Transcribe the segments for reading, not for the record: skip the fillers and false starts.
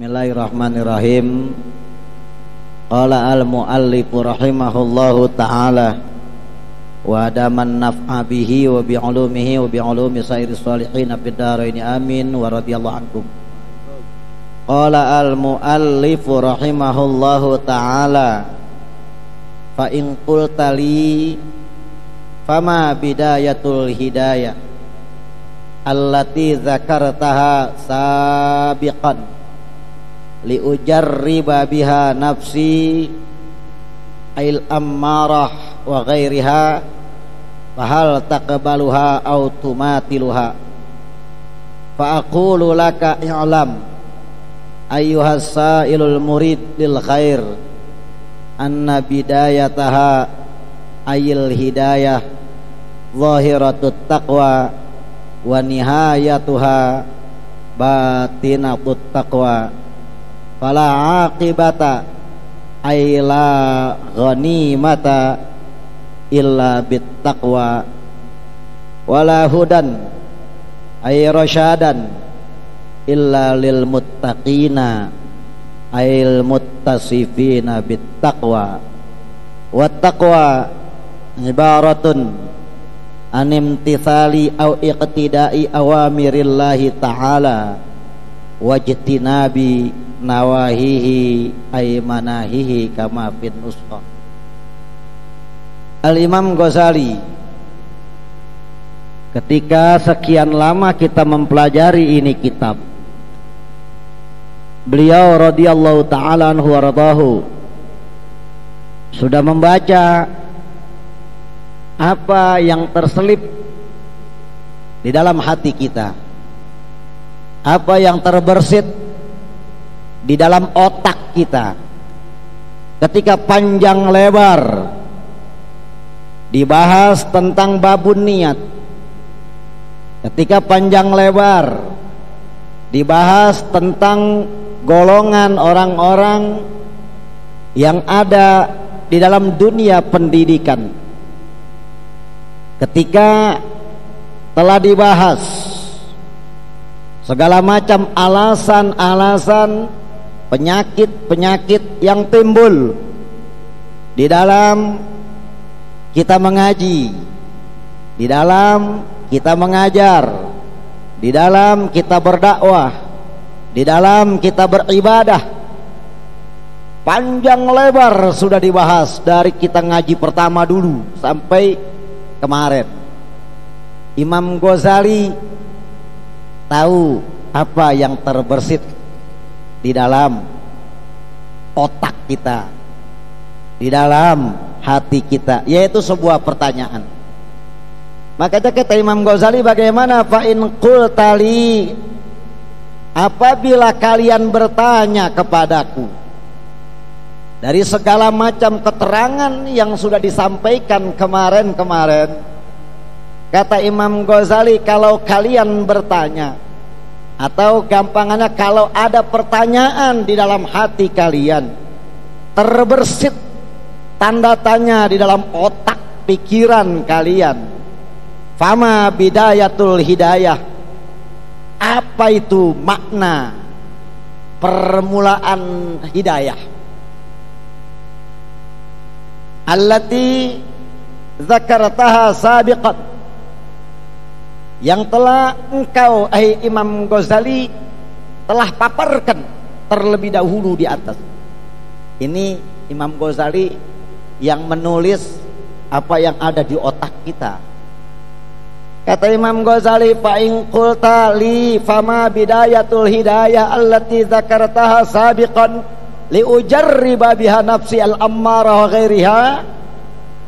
Bismillahirrahmanirrahim. Qala al-muallifu rahimahullahu ta'ala wa adaman naf'a bihi wa bi'ulumihi wa bi'ulumi sairi salihin fid dharain amin wa radhiyallahu ankum. Qala al-muallifu rahimahullahu ta'ala fa in qulta li fama bidayatul hidayah allati dzakartaha sabiqan liujarriba biha nafsi ail ammarah wa ghairiha fahal taqbaluha aw tumatiluha fa aqulu laka i'lam ayyuhas sa'ilul murid lil khair anna bidayataha ayil hidayah zahiratut taqwa wa nihayatuha batinatut taqwa fala aqibata ay la ghanimata illa bit taqwa wala hudan ay rasyadan illa lil muttaqina ayil muttasifina bit taqwa wat taqwa ibaratun an imtithali aw iqtida'i awamirillahi ta'ala wajtinabi nawahihi ay manahihi kama fin nusqa. Al-Imam Ghazali ketika sekian lama kita mempelajari ini kitab, beliau radhiyallahu ta'ala anhu waradahu sudah membaca apa yang terselip di dalam hati kita, apa yang terbersit di dalam otak kita. Ketika panjang lebar dibahas tentang babun niat, ketika panjang lebar dibahas tentang golongan orang-orang yang ada di dalam dunia pendidikan, ketika telah dibahas segala macam alasan-alasan penyakit-penyakit yang timbul di dalam kita mengaji, di dalam kita mengajar, di dalam kita berdakwah, di dalam kita beribadah. Panjang lebar sudah dibahas dari kita ngaji pertama dulu sampai kemarin. Imam Ghazali tahu apa yang terbersit di dalam otak kita, di dalam hati kita, yaitu sebuah pertanyaan. Makanya kata Imam Ghazali, bagaimana fa in qulta li, apabila kalian bertanya kepadaku dari segala macam keterangan yang sudah disampaikan kemarin-kemarin, kata Imam Ghazali, kalau kalian bertanya, atau gampangannya kalau ada pertanyaan di dalam hati kalian, terbersit tanda tanya di dalam otak pikiran kalian, fama bidayatul hidayah, apa itu makna permulaan hidayah, allati zakartaha sabiqan, yang telah engkau Imam Ghazali telah paparkan terlebih dahulu di atas. Ini Imam Ghazali yang menulis apa yang ada di otak kita. Kata Imam Ghazali, fa in qulta li fama bidayatul hidayah allati dzakartaha sabiqan li ujarriba biha nafsi al-ammarah wa ghairiha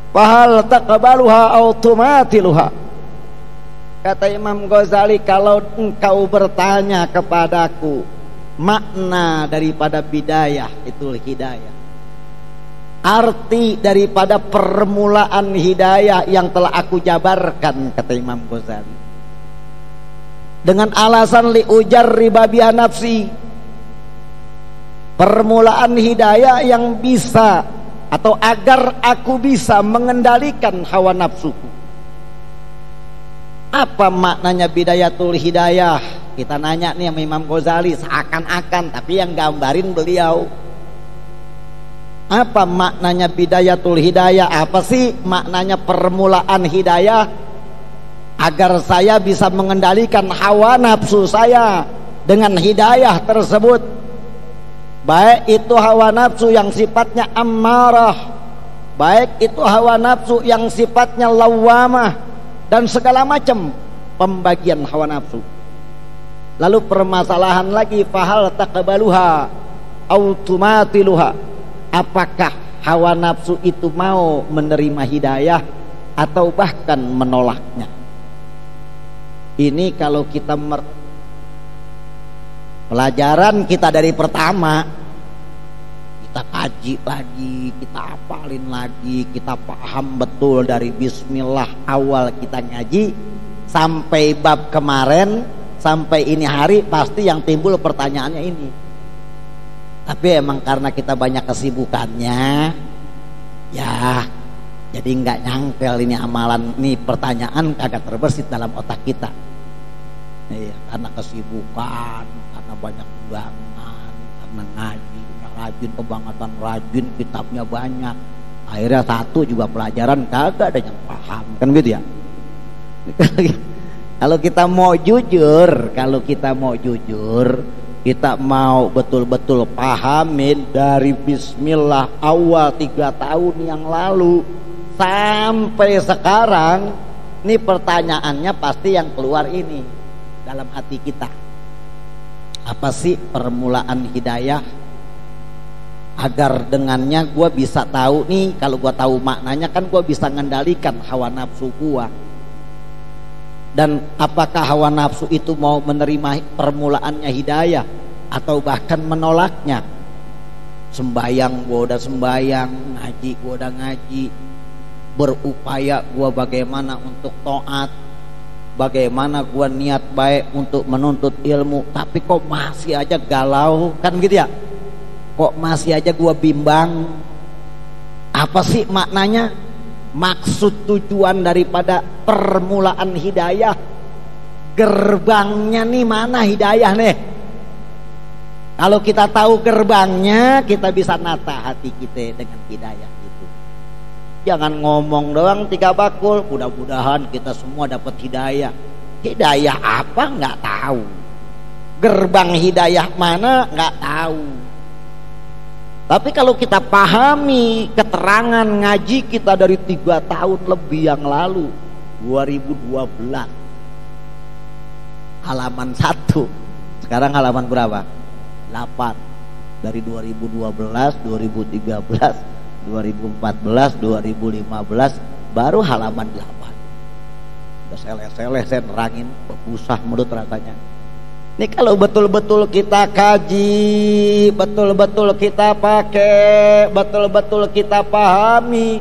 fahal taqbaluha aw tumatiluha. Kata Imam Ghazali, kalau engkau bertanya kepadaku makna daripada bidayah itu hidayah, arti daripada permulaan hidayah yang telah aku jabarkan, kata Imam Ghazali, dengan alasan li ujarriba biha nafsi, permulaan hidayah yang bisa atau agar aku bisa mengendalikan hawa nafsuku. Apa maknanya bidayatul hidayah? Kita nanya nih sama Imam Ghazali seakan-akan, tapi yang gambarin beliau. Apa maknanya bidayatul hidayah? Apa sih maknanya permulaan hidayah? Agar saya bisa mengendalikan hawa nafsu saya dengan hidayah tersebut. Baik itu hawa nafsu yang sifatnya ammarah, baik itu hawa nafsu yang sifatnya lawamah, dan segala macam pembagian hawa nafsu. Lalu permasalahan lagi, fahal taqbaluha au tumatiluha, apakah hawa nafsu itu mau menerima hidayah atau bahkan menolaknya? Ini kalau kita pelajaran kita dari pertama, kita kaji lagi, kita hafalin lagi, kita paham betul dari bismillah awal kita ngaji sampai bab kemarin, sampai ini hari, pasti yang timbul pertanyaannya ini. Tapi emang karena kita banyak kesibukannya, ya jadi nggak nyangkel ini amalan, ini pertanyaan kagak terbersit dalam otak kita. Iya, karena kesibukan, karena banyak banget, karena ngaji, rajin kebangetan, rajin kitabnya banyak. Akhirnya satu juga pelajaran kagak ada yang paham, kan gitu ya. Kalau kita mau jujur, kita mau betul-betul pahamin dari bismillah awal 3 tahun yang lalu sampai sekarang, ini pertanyaannya pasti yang keluar ini dalam hati kita. Apa sih permulaan hidayah? Agar dengannya gue bisa tahu nih, kalau gue tahu maknanya kan gue bisa mengendalikan hawa nafsu gue. Dan apakah hawa nafsu itu mau menerima permulaannya hidayah atau bahkan menolaknya? Sembayang gue udah sembayang, ngaji gue udah ngaji, berupaya gue bagaimana untuk taat, bagaimana gue niat baik untuk menuntut ilmu, tapi kok masih aja galau, kan gitu ya? Kok masih aja gue bimbang. Apa sih maknanya? Maksud tujuan daripada permulaan hidayah, gerbangnya nih mana hidayah nih? Kalau kita tahu gerbangnya, kita bisa nata hati kita dengan hidayah itu. Jangan ngomong doang 3 bakul, mudah-mudahan kita semua dapat hidayah. Hidayah apa nggak tahu, gerbang hidayah mana nggak tahu. Tapi kalau kita pahami keterangan ngaji kita dari 3 tahun lebih yang lalu, 2012, halaman 1, sekarang halaman berapa? 8. Dari 2012, 2013, 2014, 2015, baru halaman 8. Udah seleh-seleh saya nerangin, berpusah menurut rasanya. Ini kalau betul-betul kita kaji, betul-betul kita pakai, betul-betul kita pahami,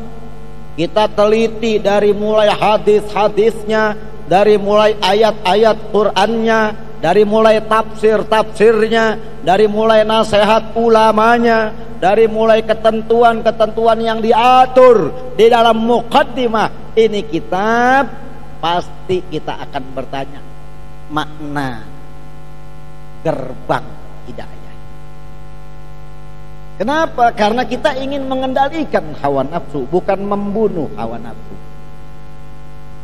kita teliti dari mulai hadis-hadisnya, dari mulai ayat-ayat Qur'annya, dari mulai tafsir-tafsirnya, dari mulai nasihat ulamanya, dari mulai ketentuan-ketentuan yang diatur di dalam muqaddimah ini kitab, pasti kita akan bertanya makna gerbang hidayah. Kenapa? Karena kita ingin mengendalikan hawa nafsu, bukan membunuh hawa nafsu.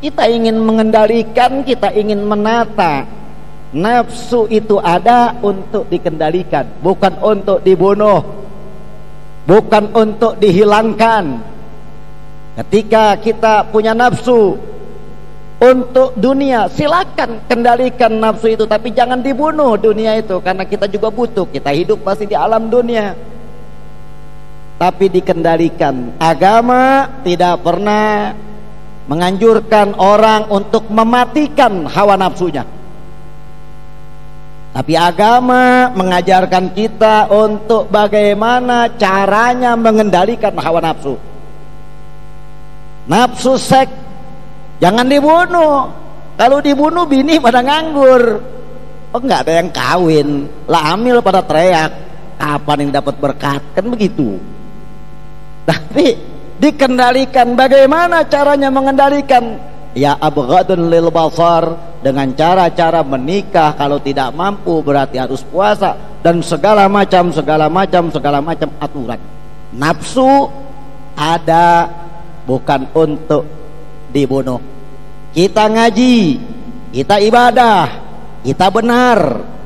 Kita ingin mengendalikan, kita ingin menata. Nafsu itu ada untuk dikendalikan, bukan untuk dibunuh, bukan untuk dihilangkan. Ketika kita punya nafsu untuk dunia, silakan kendalikan nafsu itu, tapi jangan dibunuh dunia itu, karena kita juga butuh, kita hidup pasti di alam dunia, tapi dikendalikan. Agama tidak pernah menganjurkan orang untuk mematikan hawa nafsunya, tapi agama mengajarkan kita untuk bagaimana caranya mengendalikan hawa nafsu. Nafsu seks jangan dibunuh. Kalau dibunuh bini pada nganggur, oh nggak ada yang kawin, lah hamil pada teriak, kapan yang dapat berkat, kan begitu. Tapi dikendalikan, bagaimana caranya mengendalikan? Ya abghadun lil basar, dengan cara-cara menikah, kalau tidak mampu berarti harus puasa, dan segala macam aturan. Nafsu ada bukan untuk dibunuh. Kita ngaji, kita ibadah, kita benar,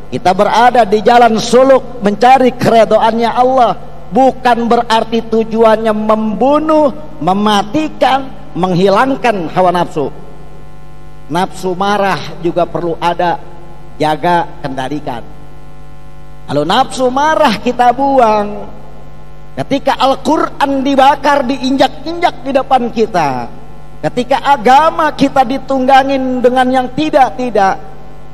kita berada di jalan suluk mencari keridhaannya Allah, bukan berarti tujuannya membunuh, mematikan, menghilangkan hawa nafsu. Nafsu marah juga perlu ada, jaga, kendalikan. Kalau nafsu marah kita buang. Ketika Al-Quran dibakar, diinjak-injak di depan kita, ketika agama kita ditunggangin dengan yang tidak-tidak,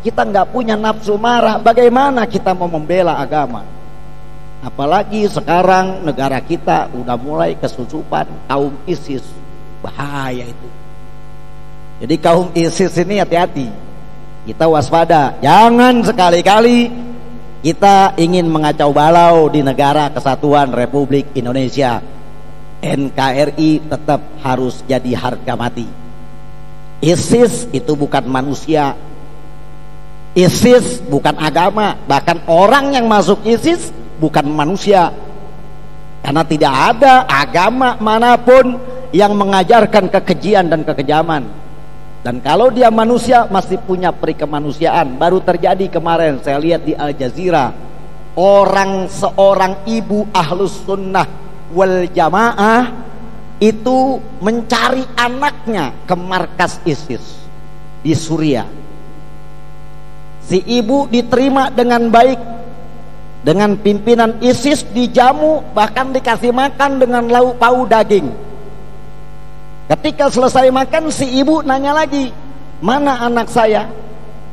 kita nggak punya nafsu marah, bagaimana kita mau membela agama? Apalagi sekarang negara kita udah mulai kesusupan kaum ISIS. Bahaya itu. Jadi kaum ISIS ini hati-hati, kita waspada, jangan sekali-kali kita ingin mengacau balau di negara kesatuan Republik Indonesia. NKRI tetap harus jadi harga mati. ISIS itu bukan manusia, ISIS bukan agama, bahkan orang yang masuk ISIS bukan manusia, karena tidak ada agama manapun yang mengajarkan kekejian dan kekejaman. Dan kalau dia manusia masih punya peri kemanusiaan. Baru terjadi kemarin saya lihat di Al Jazeera, seorang ibu ahlus sunnah wal jamaah itu mencari anaknya ke markas ISIS di Suriah. Si ibu diterima dengan baik dengan pimpinan ISIS, dijamu, bahkan dikasih makan dengan lauk pauk daging. Ketika selesai makan, si ibu nanya lagi, mana anak saya?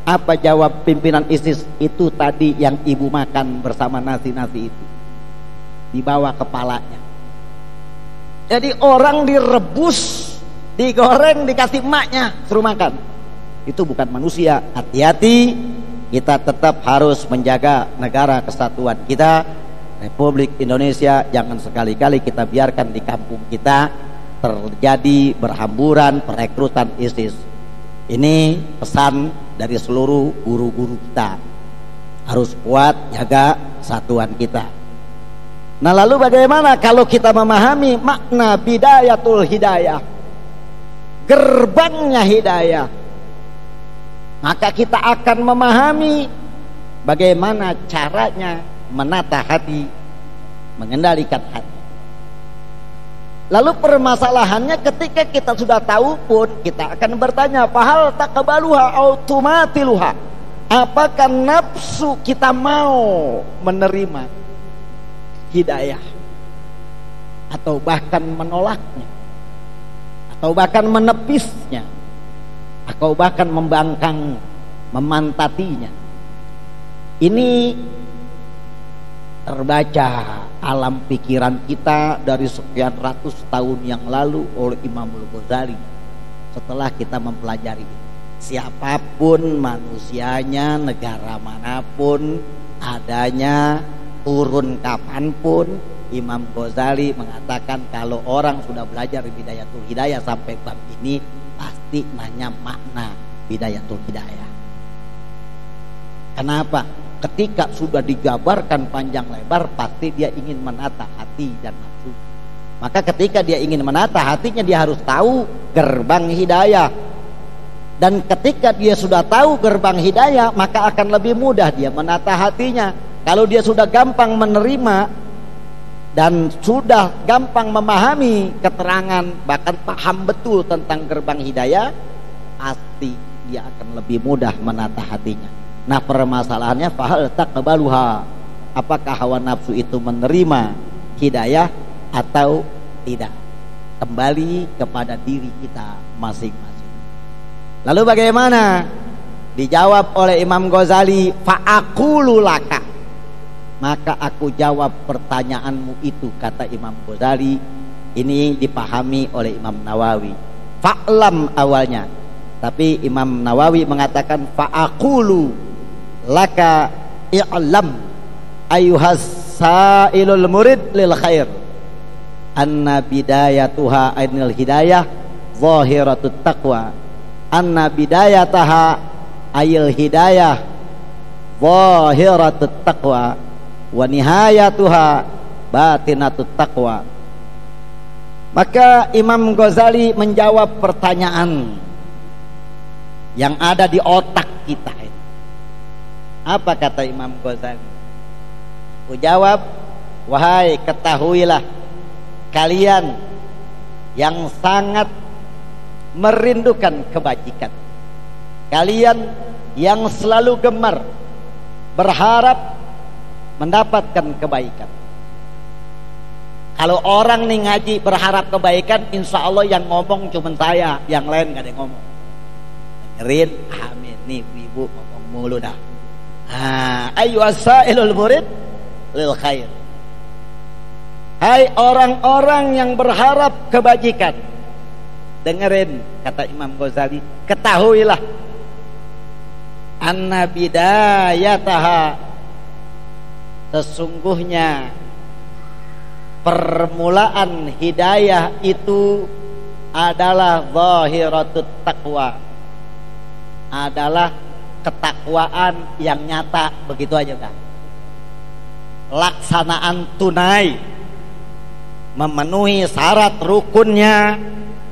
Apa jawab pimpinan ISIS? Itu tadi yang ibu makan bersama nasi-nasi itu, dibawa kepalanya. Jadi orang direbus, digoreng, dikasih emaknya, suruh makan. Itu bukan manusia. Hati-hati, kita tetap harus menjaga negara kesatuan kita, Republik Indonesia. Jangan sekali-kali kita biarkan di kampung kita terjadi berhamburan perekrutan ISIS. Ini pesan dari seluruh guru-guru kita, harus kuat jaga satuan kita. Nah, lalu bagaimana kalau kita memahami makna bidayatul hidayah, gerbangnya hidayah, maka kita akan memahami bagaimana caranya menata hati, mengendalikan hati. Lalu permasalahannya ketika kita sudah tahu pun kita akan bertanya, fahal taqbaluha au tumatiluha? Apakah nafsu kita mau menerima hidayah atau bahkan menolaknya, atau bahkan menepisnya, atau bahkan membangkang, memantatinya? Ini terbaca alam pikiran kita dari sekian ratus tahun yang lalu oleh Imamul Ghazali. Setelah kita mempelajari siapapun manusianya, negara manapun adanya, turun kapanpun, Imam Ghazali mengatakan kalau orang sudah belajar bidayatul hidayah sampai bab ini, pasti nanya makna bidayatul hidayah. Kenapa? Ketika sudah dijabarkan panjang lebar, pasti dia ingin menata hati dan nafsu. Maka ketika dia ingin menata hatinya, dia harus tahu gerbang hidayah. Dan ketika dia sudah tahu gerbang hidayah, maka akan lebih mudah dia menata hatinya. Kalau dia sudah gampang menerima dan sudah gampang memahami keterangan, bahkan paham betul tentang gerbang hidayah, pasti dia akan lebih mudah menata hatinya. Nah, permasalahannya fahal taqbaluha, apakah hawa nafsu itu menerima hidayah atau tidak? Kembali kepada diri kita masing-masing. Lalu bagaimana? Dijawab oleh Imam Ghazali, fa'aqulu laka, maka aku jawab pertanyaanmu itu, kata Imam Ghazali. Ini dipahami oleh Imam Nawawi. Fa'lam awalnya, tapi Imam Nawawi mengatakan fa'aqulu laka i'lam ayyuhas sa'ilul murid lil khair anna bidayatuha ainil hidayah zahiratut taqwa anna bidayataha ayil hidayah zahiratut taqwa wa nihayatuha batinatut taqwa. Maka Imam Ghazali menjawab pertanyaan yang ada di otak kita. Apa kata Imam Ghazali? Ujawab, wahai ketahuilah kalian yang sangat merindukan kebajikan, kalian yang selalu gemar berharap mendapatkan kebaikan. Kalau orang nih ngaji berharap kebaikan, insya Allah yang ngomong cuma saya, yang lain gak ada yang ngomong. Dengerin, amin. Nih ibu ngomong mulu dah. Ayu asailul murid lil khair. Hai orang-orang yang berharap kebajikan, dengerin kata Imam Ghazali, ketahuilah anna bidayataha, sesungguhnya permulaan hidayah itu adalah zahiratut taqwa, adalah ketakwaan yang nyata. Begitu aja kan, laksanaan tunai, memenuhi syarat rukunnya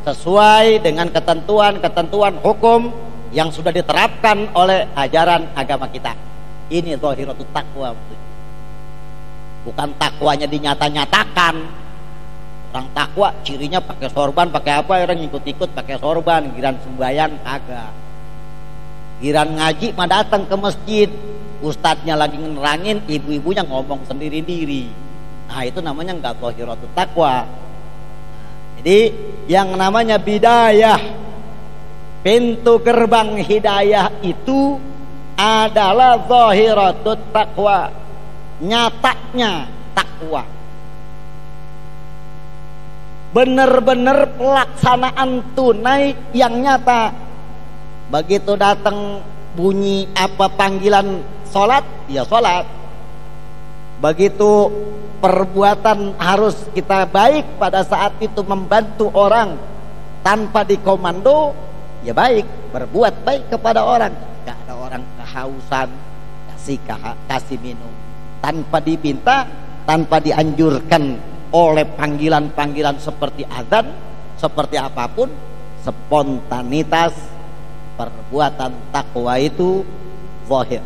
sesuai dengan ketentuan-ketentuan hukum yang sudah diterapkan oleh ajaran agama kita. Ini zahiratut taqwa. Bukan takwanya dinyata-nyatakan. Orang takwa cirinya pakai sorban, pakai apa, orang ikut-ikut pakai sorban, giran sembahyang kagak. Giran ngaji mah datang ke masjid, ustadznya lagi nerangin, ibu-ibunya ngomong sendiri-sendiri. Nah, itu namanya enggak zahiratut taqwa. Jadi yang namanya bidayah, pintu gerbang hidayah itu adalah zahiratut taqwa, nyatanya takwa, benar-benar pelaksanaan tunai yang nyata. Begitu datang bunyi apa panggilan sholat, ya sholat. Begitu perbuatan harus kita baik pada saat itu, membantu orang tanpa dikomando, ya baik, berbuat baik kepada orang. Gak ada orang kehausan, kasih minum tanpa diminta, tanpa dianjurkan oleh panggilan-panggilan seperti azan, seperti apapun, spontanitas perbuatan takwa itu zahir.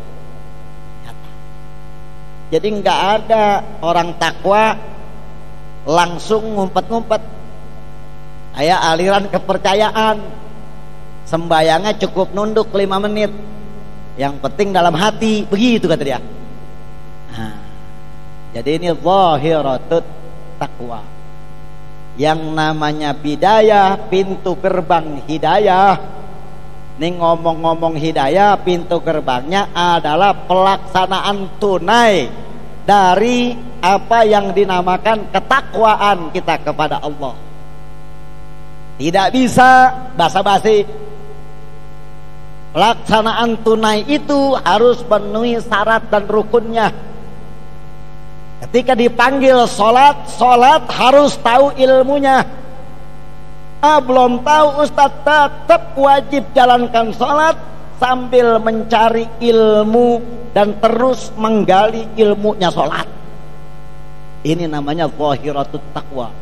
Jadi nggak ada orang takwa langsung ngumpet-ngumpet. Kayak aliran kepercayaan, sembayangnya cukup nunduk 5 menit, yang penting dalam hati, begitu kata dia. Nah, jadi ini zahiratut taqwa. Yang namanya bidayah, pintu gerbang hidayah. Ini ngomong-ngomong hidayah, pintu gerbangnya adalah pelaksanaan tunai dari apa yang dinamakan ketakwaan kita kepada Allah. Tidak bisa basa-basi. Pelaksanaan tunai itu harus penuhi syarat dan rukunnya. Ketika dipanggil sholat, sholat harus tahu ilmunya. Belum tahu ustaz, tetap wajib jalankan sholat sambil mencari ilmu dan terus menggali ilmunya sholat. Ini namanya zahiratut taqwa.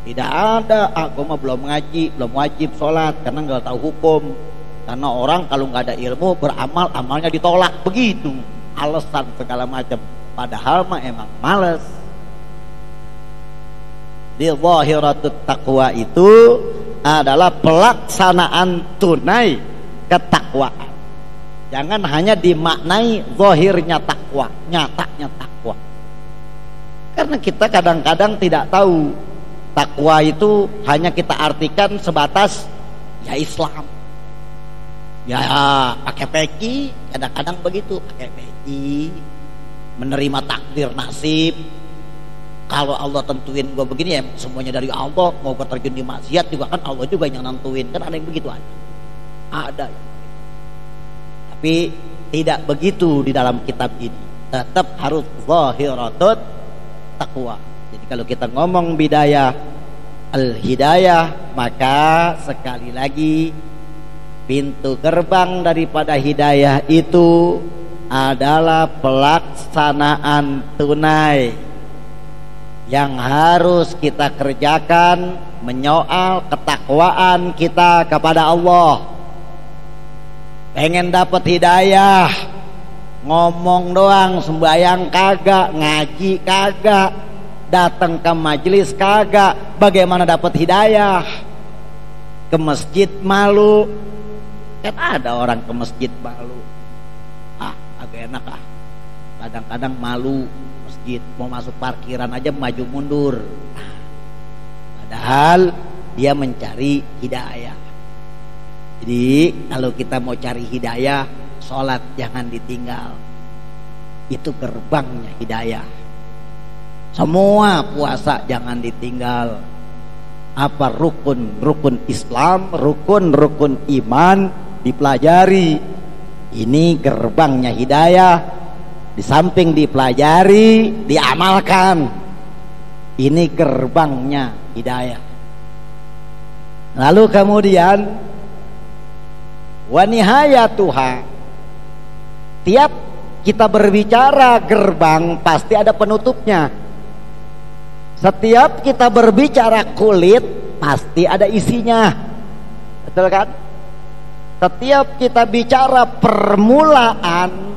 Tidak ada aku mah belum ngaji, belum wajib sholat karena nggak tahu hukum. Karena orang kalau nggak ada ilmu beramal, amalnya ditolak, begitu alasan segala macam. Padahal mah emang males. Di zahiratut taqwa itu adalah pelaksanaan tunai ketakwaan. Jangan hanya dimaknai zahirnya takwa, nyatanya takwa. Karena kita kadang-kadang tidak tahu takwa itu hanya kita artikan sebatas ya Islam. Ya pakai peci, kadang-kadang begitu, pakai peci, menerima takdir nasib. Kalau Allah tentuin gue begini, ya semuanya dari Allah. Mau gue terjun di maksiat juga kan Allah juga yang nentuin. Kan ada yang begitu aja. Ada yang begitu. Tapi tidak begitu di dalam kitab ini. Tetap harus zahiratut taqwa. Jadi kalau kita ngomong bidayah al-hidayah, maka sekali lagi Pintu gerbang daripada hidayah itu adalah pelaksanaan tunai yang harus kita kerjakan, menyoal ketakwaan kita kepada Allah. Pengen dapat hidayah, ngomong doang, sembahyang kagak, ngaji kagak, datang ke majelis kagak, bagaimana dapat hidayah? Ke masjid malu, kan ada orang ke masjid malu, agak enak kadang-kadang malu masjid, mau masuk parkiran aja maju mundur, padahal dia mencari hidayah. Jadi kalau kita mau cari hidayah, sholat jangan ditinggal, itu gerbangnya hidayah. Semua puasa jangan ditinggal. Apa rukun Islam, rukun iman dipelajari. Ini gerbangnya hidayah. Di samping dipelajari, diamalkan. Ini gerbangnya hidayah. Lalu kemudian wa nihayatuha, tiap kita berbicara gerbang pasti ada penutupnya. Setiap kita berbicara kulit pasti ada isinya, betul kan? Setiap kita bicara permulaan,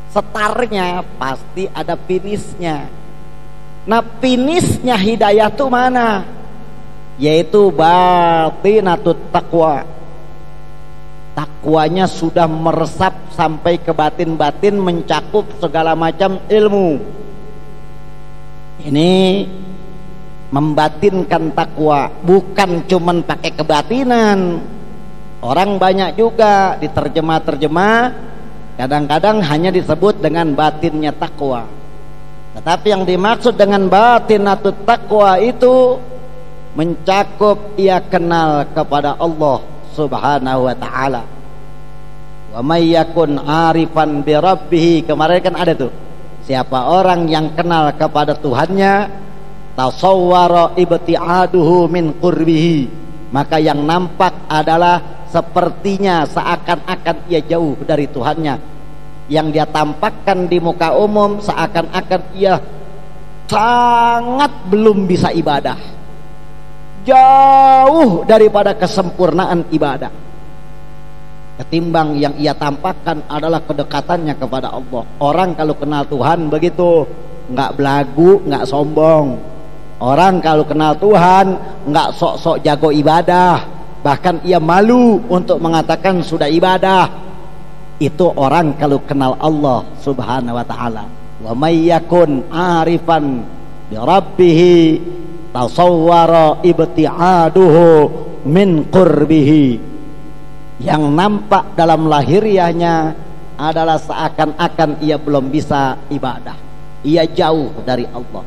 startnya pasti ada finishnya. Nah, finishnya hidayah itu mana? Yaitu batinatut taqwa. Takwanya sudah meresap sampai ke batin-batin, mencakup segala macam ilmu. Ini membatinkan takwa, bukan cuman pakai kebatinan. Orang banyak juga diterjemah-terjemah, kadang-kadang hanya disebut dengan batinnya takwa. Tetapi yang dimaksud dengan batinatut takwa itu mencakup ia kenal kepada Allah Subhanahu wa ta'ala. Wa may yakun arifan bi rabbih, kemarin kan ada tuh, siapa orang yang kenal kepada Tuhannya, tasawwara ibti'aduhu min qurbihi, maka yang nampak adalah sepertinya seakan-akan ia jauh dari Tuhannya. Yang dia tampakkan di muka umum seakan-akan ia sangat belum bisa ibadah, jauh daripada kesempurnaan ibadah, ketimbang yang ia tampakkan adalah kedekatannya kepada Allah. Orang kalau kenal Tuhan begitu, nggak belagu, nggak sombong. Orang kalau kenal Tuhan nggak sok-sok jago ibadah, bahkan ia malu untuk mengatakan sudah ibadah. Itu orang kalau kenal Allah Subhanahu wa ta'ala. Wa may yakun arifan bi rabbih tasawwara ibti'aduhu min qurbihi, yang nampak dalam lahiriahnya adalah seakan-akan ia belum bisa ibadah, ia jauh dari Allah.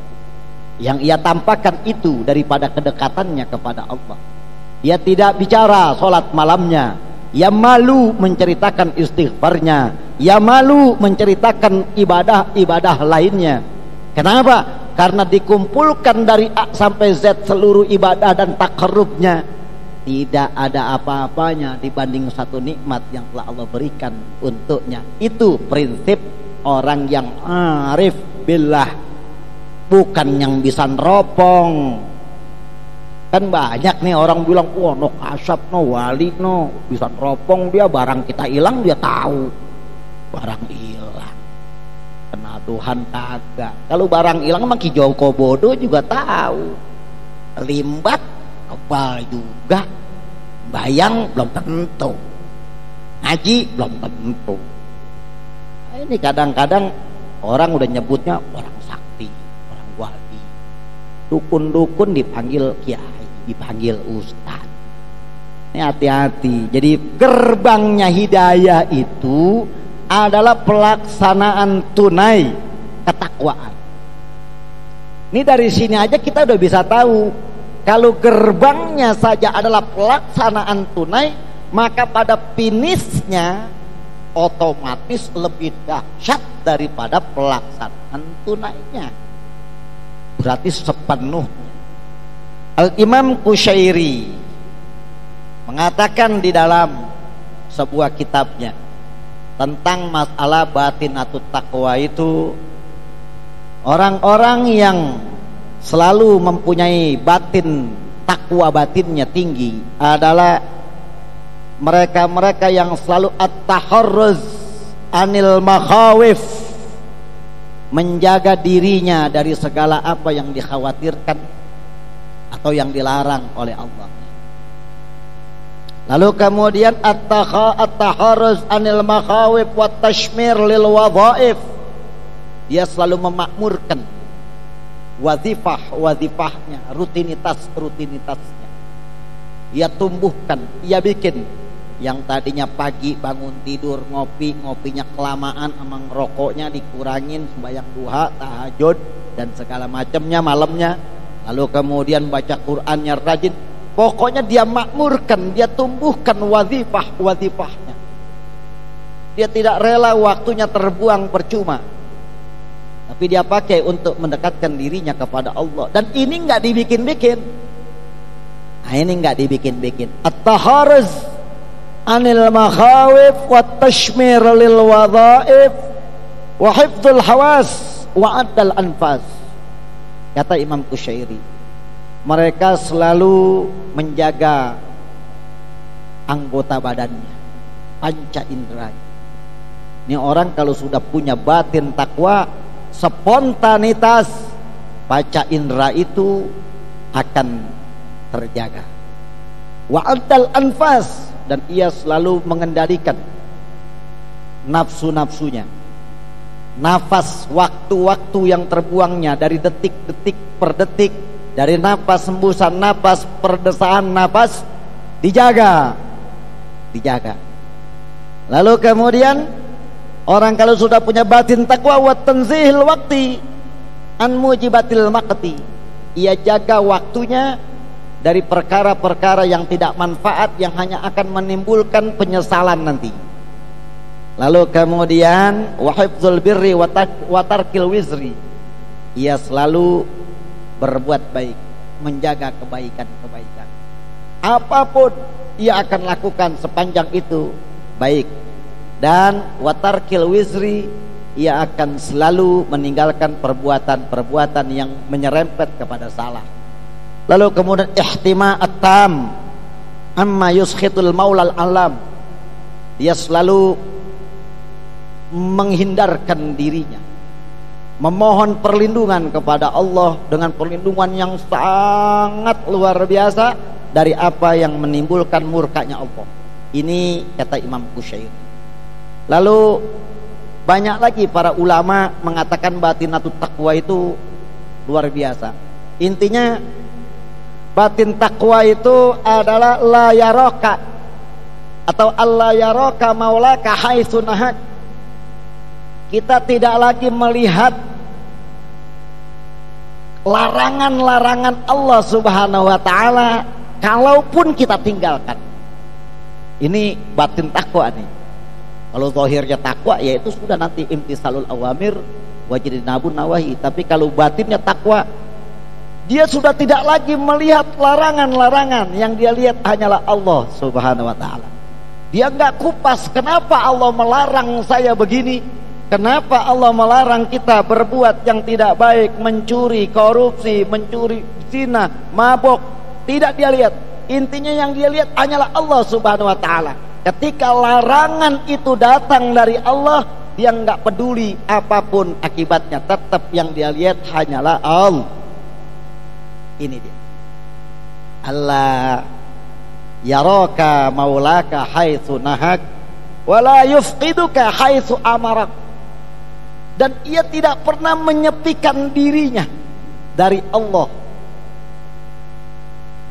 Yang ia tampakkan itu daripada kedekatannya kepada Allah. Ia tidak bicara sholat malamnya, ia malu menceritakan istighfarnya, ia malu menceritakan ibadah-ibadah lainnya. Kenapa? Karena dikumpulkan dari A sampai Z seluruh ibadah dan takarrubnya, tidak ada apa-apanya dibanding satu nikmat yang telah Allah berikan untuknya. Itu prinsip orang yang arif billah, bukan yang bisa neropong. Kan banyak nih orang bilang, wah no kasab, no wali, no bisa neropong dia, barang kita hilang dia tahu. Barang hilang, kenal Tuhan kagak. Kalau barang hilang mah Ki Joko Bodo juga tahu. Limbat kebal juga, bayang belum tentu, ngaji belum tentu. Nah, ini kadang-kadang orang udah nyebutnya orang sakti, orang wali. Dukun-dukun dipanggil kiai, dipanggil ustaz. Ini hati-hati. Jadi gerbangnya hidayah itu adalah pelaksanaan tunai ketakwaan. Ini dari sini aja kita udah bisa tahu, kalau gerbangnya saja adalah pelaksanaan tunai, maka pada finishnya otomatis lebih dahsyat daripada pelaksanaan tunainya. Berarti sepenuhnya. Al-Imam Qushairi mengatakan di dalam sebuah kitabnya tentang masalah batinatut taqwa itu, orang-orang yang selalu mempunyai batin takwa batinnya tinggi adalah mereka-mereka yang selalu at-taharruz anil makhawif, menjaga dirinya dari segala apa yang dikhawatirkan atau yang dilarang oleh Allah. Lalu kemudian at-taharruz anil makhawif wa tashmir lil wadhaif, dia selalu memakmurkan wazifahnya, rutinitasnya. Ia tumbuhkan, ia bikin yang tadinya pagi bangun tidur ngopinya kelamaan, emang rokoknya dikurangin, sembahyang duha, tahajud dan segala macamnya malamnya. Lalu kemudian baca Qur'annya rajin. Pokoknya dia makmurkan, dia tumbuhkan wazifahnya. Dia tidak rela waktunya terbuang percuma, tapi dia pakai untuk mendekatkan dirinya kepada Allah. Dan ini enggak dibikin-bikin. Nah, ini enggak dibikin-bikin. At-taharruz anil makhawif wa tashmir lil wadhaif wa hifdzul hawas wa addal anfas. Kata Imam Qushairi, mereka selalu menjaga anggota badannya, panca indera. Ini orang kalau sudah punya batin takwa, spontanitas panca indera itu akan terjaga. Wa addal anfas, dan ia selalu mengendalikan nafsu-nafsunya. Nafas, waktu-waktu yang terbuangnya dari detik-detik per detik, dari napas hembusan napas, perdesaan napas, dijaga. Lalu kemudian orang kalau sudah punya batin takwa, wa tanzihil waqti an mujibatil maqti, ia jaga waktunya dari perkara-perkara yang tidak manfaat, yang hanya akan menimbulkan penyesalan nanti. Lalu kemudian wa hifdzul birri wa tarkil wizri, ia selalu berbuat baik, menjaga kebaikan-kebaikan. Apapun ia akan lakukan sepanjang itu baik. Dan watarkil wizri, ia akan selalu meninggalkan perbuatan-perbuatan yang menyerempet kepada salah. Lalu kemudian ihtima'at tam amma yuskhitul maulal alam, dia selalu menghindarkan dirinya, memohon perlindungan kepada Allah dengan perlindungan yang sangat luar biasa dari apa yang menimbulkan murkanya Allah. Ini kata Imam Qushairi. Lalu banyak lagi para ulama mengatakan batinatut taqwa itu luar biasa. Intinya batin taqwa itu adalah la yaraka, atau Allah yaraka maulaka haitsu nahak. Kita tidak lagi melihat larangan-larangan Allah Subhanahu wa taala kalaupun kita tinggalkan. Ini batin takwa nih. Kalau zahirnya takwa, yaitu sudah nanti imtisalul awamir wajtinabun nawahi. Tapi kalau batinnya takwa, dia sudah tidak lagi melihat larangan-larangan, yang dia lihat hanyalah Allah Subhanahu wa taala. Dia enggak kupas, kenapa Allah melarang saya begini? Kenapa Allah melarang kita berbuat yang tidak baik, mencuri, korupsi, mencuri, zina, mabok? Tidak dia lihat. Intinya yang dia lihat hanyalah Allah Subhanahu wa taala. Ketika larangan itu datang dari Allah, dia enggak peduli apapun akibatnya, tetap yang dia lihat hanyalah Allah. Ini dia. Allah yaraka maulaka haitsu nahak wala yufqiduka haitsu amarak. Dan ia tidak pernah menyepikan dirinya dari Allah.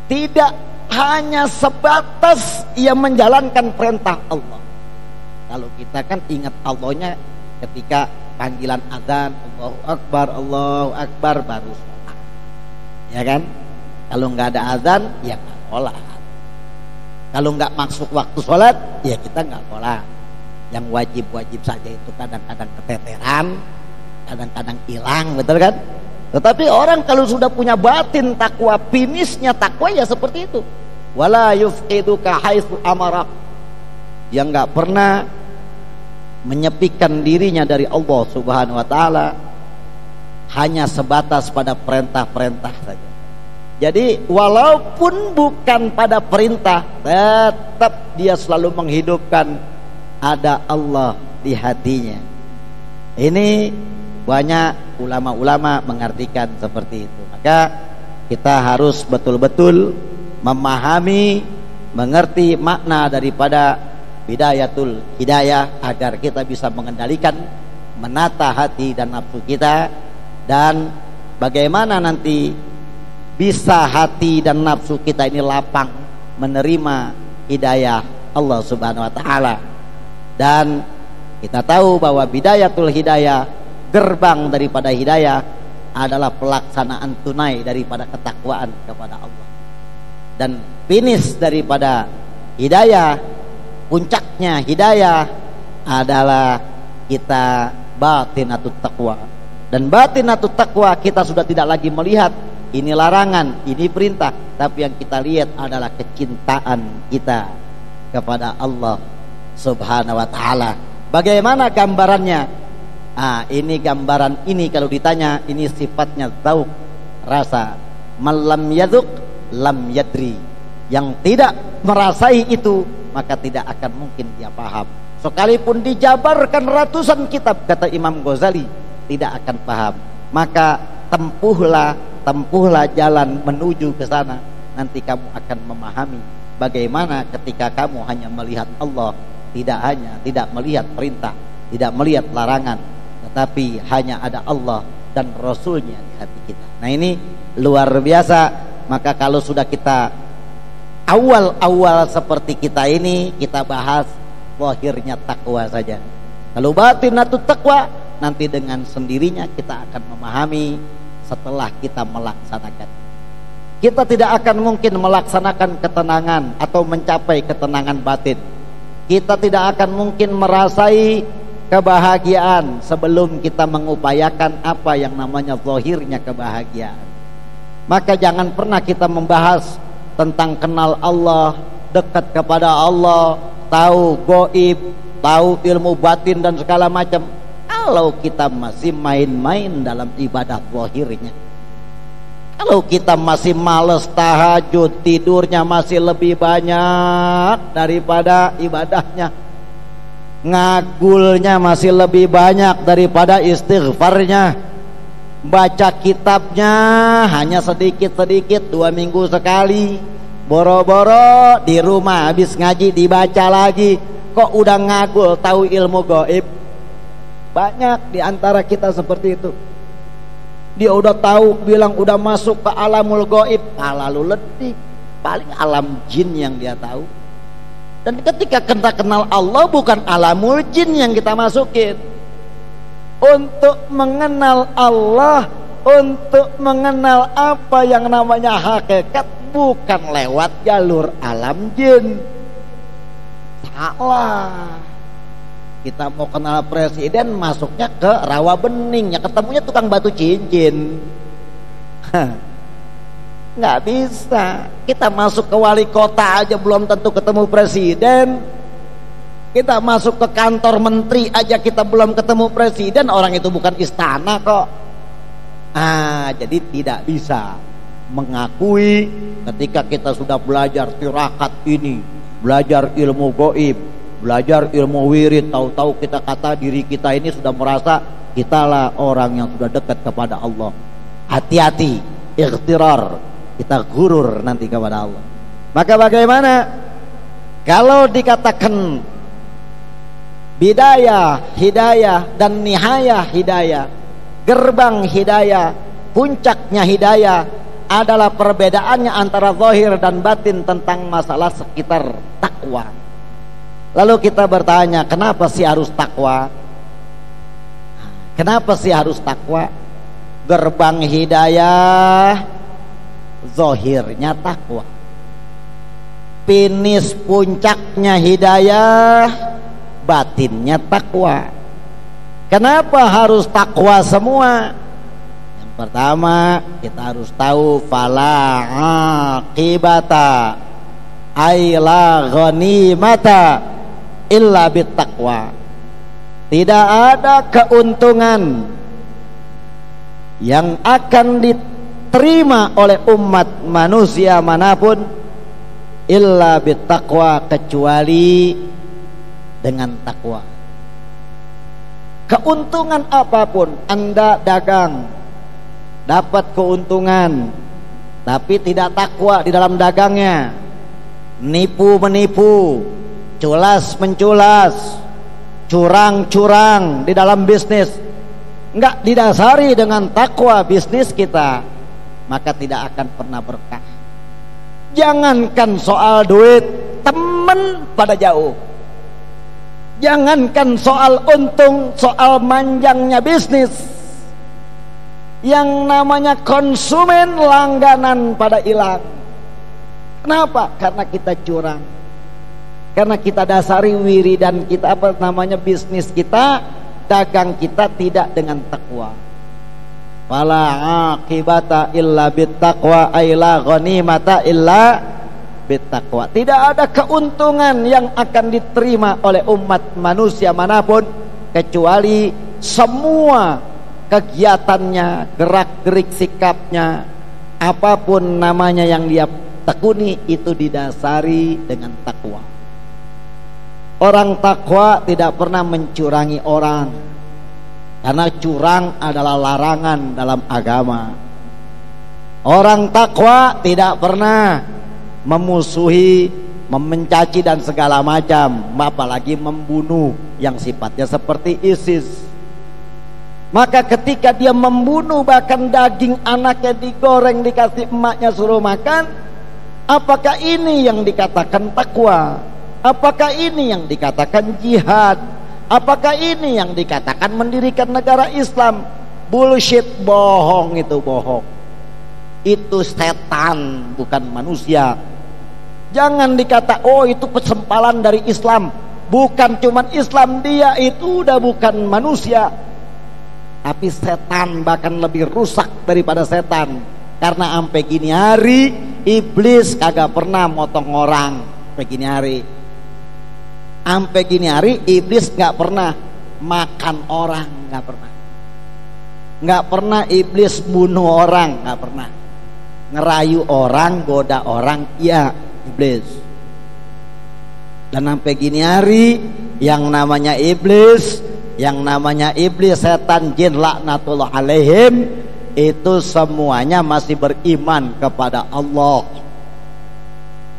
Tidak hanya sebatas ia menjalankan perintah Allah. Kalau kita kan ingat Allahnya ketika panggilan azan, Allahu Akbar baru sholat, ya kan? Kalau nggak ada azan, ya nggak sholat. Kalau nggak masuk waktu sholat, ya kita nggak sholat. Yang wajib-wajib saja itu kadang-kadang keteteran, kadang-kadang hilang, betul kan? Tetapi orang kalau sudah punya batin takwa, finisnya takwa ya seperti itu. Wala yufqiduka haitsu amarak. yang nggak pernah menyepikan dirinya dari Allah Subhanahu wa taala, hanya sebatas pada perintah-perintah saja. Jadi walaupun bukan pada perintah, tetap dia selalu menghidupkan ada Allah di hatinya. Ini banyak ulama-ulama mengartikan seperti itu. Maka kita harus betul-betul memahami, mengerti makna daripada bidayatul hidayah agar kita bisa mengendalikan, menata hati dan nafsu kita, dan bagaimana nanti bisa hati dan nafsu kita ini lapang menerima hidayah Allah Subhanahu wa taala. Dan kita tahu bahwa bidayatul hidayah, gerbang daripada hidayah adalah pelaksanaan tunai daripada ketakwaan kepada Allah. Dan finish daripada hidayah, puncaknya hidayah adalah kita batinatut taqwa. Dan batinatut taqwa kita sudah tidak lagi melihat ini larangan, ini perintah, tapi yang kita lihat adalah kecintaan kita kepada Allah Subhanahu wa taala. Bagaimana gambarannya? Ini gambaran ini kalau ditanya, ini sifatnya dzauq, rasa. Malam yadzuk lam yadri. Yang tidak merasai itu, maka tidak akan mungkin dia paham. Sekalipun dijabarkan ratusan kitab, kata Imam Ghazali, tidak akan paham. Maka tempuhlah jalan menuju ke sana. Nanti kamu akan memahami bagaimana ketika kamu hanya melihat Allah, tidak melihat perintah, tidak melihat larangan, tetapi hanya ada Allah dan Rasulnya di hati kita. Nah ini luar biasa. Maka kalau sudah kita awal seperti kita ini, kita bahas zahirnya takwa saja. Kalau batinatut taqwa, nanti dengan sendirinya kita akan memahami setelah kita melaksanakan. Kita tidak akan mungkin melaksanakan ketenangan atau mencapai ketenangan batin. Kita tidak akan mungkin merasai kebahagiaan sebelum kita mengupayakan apa yang namanya zahirnya kebahagiaan. Maka jangan pernah kita membahas tentang kenal Allah, dekat kepada Allah, tahu gaib, tahu ilmu batin dan segala macam, kalau kita masih main-main dalam ibadah zahirnya. Kalau kita masih malas tahajud, tidurnya masih lebih banyak daripada ibadahnya, ngagulnya masih lebih banyak daripada istighfarnya, baca kitabnya hanya sedikit-sedikit, 2 minggu sekali, boro-boro di rumah habis ngaji dibaca lagi, kok udah ngagul tahu ilmu gaib. Banyak di antara kita seperti itu. Dia udah tahu, bilang udah masuk ke alamul gaib, lalu letih. Paling alam jin yang dia tahu. Dan ketika kita kenal Allah, bukan alamul jin yang kita masukin. Untuk mengenal Allah, untuk mengenal apa yang namanya hakikat, bukan lewat jalur alam jin. Salah. Kita mau kenal presiden, masuknya ke rawa bening, ya ketemunya tukang batu cincin. Nggak bisa. Kita masuk ke wali kota aja belum tentu ketemu presiden. Kita masuk ke kantor menteri aja kita belum ketemu presiden. Orang itu bukan istana kok. Jadi tidak bisa mengakui ketika kita sudah belajar tirakat ini, belajar ilmu gaib, belajar ilmu wirid, tahu-tahu kita kata diri kita ini sudah merasa kitalah orang yang sudah dekat kepada Allah. Hati-hati, ikhtirar, kita gurur nanti kepada Allah. Maka bagaimana kalau dikatakan bidayah, hidayah dan nihayah hidayah, gerbang hidayah, puncaknya hidayah adalah perbedaannya antara zahir dan batin tentang masalah sekitar takwa. Lalu kita bertanya, kenapa sih harus takwa? Kenapa sih harus takwa? Gerbang hidayah zahirnya takwa, finish puncaknya hidayah batinnya takwa. Kenapa harus takwa semua? Yang pertama, kita harus tahu fala aqibata ay la ghanimata illa bittaqwa. Tidak ada keuntungan yang akan diterima oleh umat manusia manapun illa bittaqwa, kecuali dengan takwa. Keuntungan apapun Anda dagang, dapat keuntungan, tapi tidak takwa di dalam dagangnya, nipu menipu, culas menculas, curang-curang di dalam bisnis, enggak didasari dengan takwa bisnis kita, maka tidak akan pernah berkah. Jangankan soal duit, teman pada jauh. Jangankan soal untung, soal manjangnya bisnis, yang namanya konsumen langganan pada hilang. Kenapa? Karena kita curang. Karena kita dasari wiridan kita, bisnis kita, dagang kita tidak dengan takwa. Fala aqibata illa bittaqwa, ay la ghanimata illa bittaqwa. Tidak ada keuntungan yang akan diterima oleh umat manusia manapun kecuali semua kegiatannya, gerak-gerik sikapnya, apapun namanya yang dia tekuni, itu didasari dengan takwa. Orang takwa tidak pernah mencurangi orang, karena curang adalah larangan dalam agama. Orang takwa tidak pernah memusuhi, mencaci dan segala macam, apalagi membunuh yang sifatnya seperti ISIS. Maka ketika dia membunuh, bahkan daging anaknya digoreng, dikasih emaknya suruh makan, apakah ini yang dikatakan takwa? Apakah ini yang dikatakan jihad? Apakah ini yang dikatakan mendirikan negara Islam? Bullshit, bohong, itu bohong. Itu setan, bukan manusia. Jangan dikata, oh itu kesempalan dari Islam. Bukan cuman Islam, dia itu udah bukan manusia, tapi setan, bahkan lebih rusak daripada setan. Karena sampai gini hari iblis kagak pernah motong orang. Sampai gini hari, sampai gini hari iblis gak pernah makan orang, gak pernah. Gak pernah iblis bunuh orang, gak pernah. Ngerayu orang, goda orang, iya iblis. Dan sampai gini hari yang namanya iblis, setan, jin, laknatullah alaihim, itu semuanya masih beriman kepada Allah.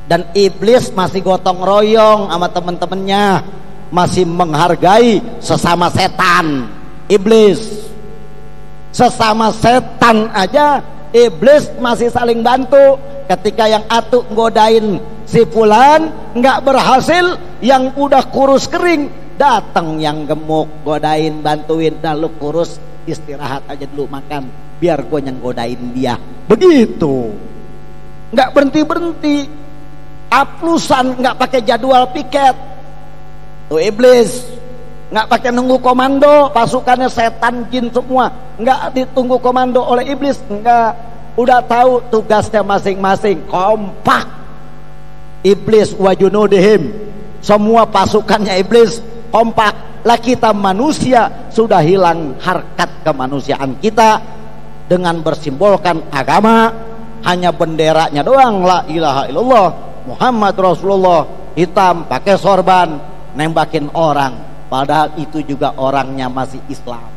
Dan iblis masih gotong royong sama teman-temannya, masih menghargai sesama setan. Iblis sesama setan aja, iblis masih saling bantu. Ketika yang atu godain si fulan nggak berhasil, yang udah kurus kering datang yang gemuk, godain, bantuin. Dah lu kurus, istirahat aja dulu, makan, biar gue yang godain dia. Begitu, nggak berhenti. Aplusan, nggak pakai jadwal piket. Tuh iblis nggak pakai nunggu komando, pasukannya setan jin semua, nggak ditunggu komando oleh iblis, nggak, udah tahu tugasnya masing-masing, kompak. Iblis wa junudihim, semua pasukannya iblis kompak. Lah kita manusia sudah hilang harkat kemanusiaan kita dengan bersimbolkan agama, hanya benderanya doang, la ilaha illallah Muhammad Rasulullah, hitam, pakai sorban, nembakin orang, padahal itu juga orangnya masih Islam.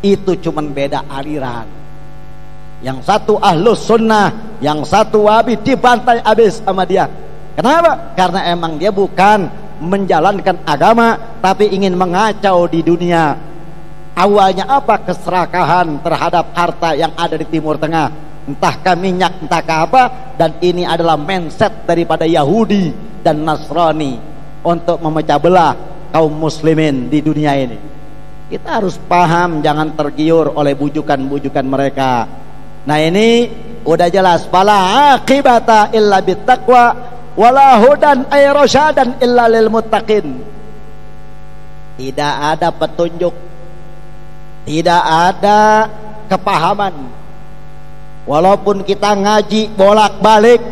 Itu cuman beda aliran. Yang satu ahlus sunnah, yang satu wahabi, dibantai habis sama dia. Kenapa? Karena emang dia bukan menjalankan agama, tapi ingin mengacau di dunia. Awalnya apa? Keserakahan terhadap harta yang ada di Timur Tengah, entahkah minyak, entahkah apa. Dan ini adalah mindset daripada Yahudi dan Nasrani untuk memecah belah kaum muslimin di dunia ini. Kita harus paham, jangan tergiur oleh bujukan-bujukan mereka. Nah ini udah jelas, fala aqibata illa bittaqwa wala hudan ay rasyadan illa lil muttaqin. Tidak ada petunjuk, tidak ada kepahaman. Walaupun kita ngaji bolak-balik,